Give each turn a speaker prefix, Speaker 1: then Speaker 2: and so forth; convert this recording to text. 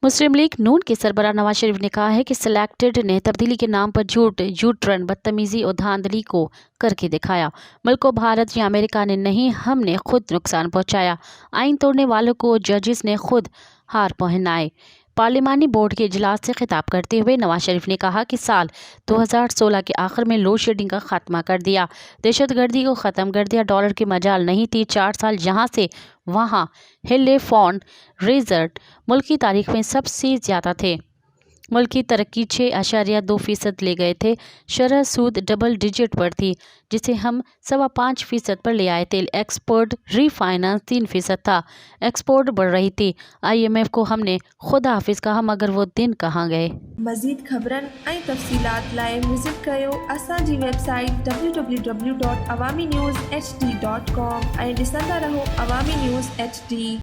Speaker 1: मुस्लिम league नून के सरबराह नवाज शरीफ ने कहा है कि सिलेक्टेड ने तब्दीली के नाम पर झूठ, यू-टर्न, बदतमीजी और धांधली को करके दिखाया। मुल्क को भारत या अमेरिका ने नहीं, हमने खुद नुकसान पहुंचाया। आइन तोड़ने वालों को जजेस ने खुद हार पहनाए। पार्लिमानी बोर्ड के इजलास से खिताब करते हुए नवाज शरीफ ने कहा कि साल 2016 के आखिर में लोड शेडिंग का खात्मा कर दिया, दहशतगर्दी को ख़त्म कर दिया। डॉलर की मजाल नहीं थी। 4 साल यहाँ से वहाँ हिले, फॉरेन रिजर्व मुल्क की तारीख में सबसे ज़्यादा थे। मुल्क की तरक्की 6.2% ले गए थे। शरह सूद डबल डिजिट पर थी, जिसे हम 5.25% पर ले आए थे। एक्सपोर्ट रीफाइनेंस 3% था। एक्सपोर्ट बढ़ रही थी। IMF को हमने खुदा हाफिज़ कहा, मगर वो दिन कहाँ गए।
Speaker 2: मज़ीद ख़बरनि ऐं तफ़सीलात लाइ विज़िट कयो असांजी वेबसाइट www.awamiNewsHD.com ऐं ॾिसंदा रहो अवामी न्यूज़ HD।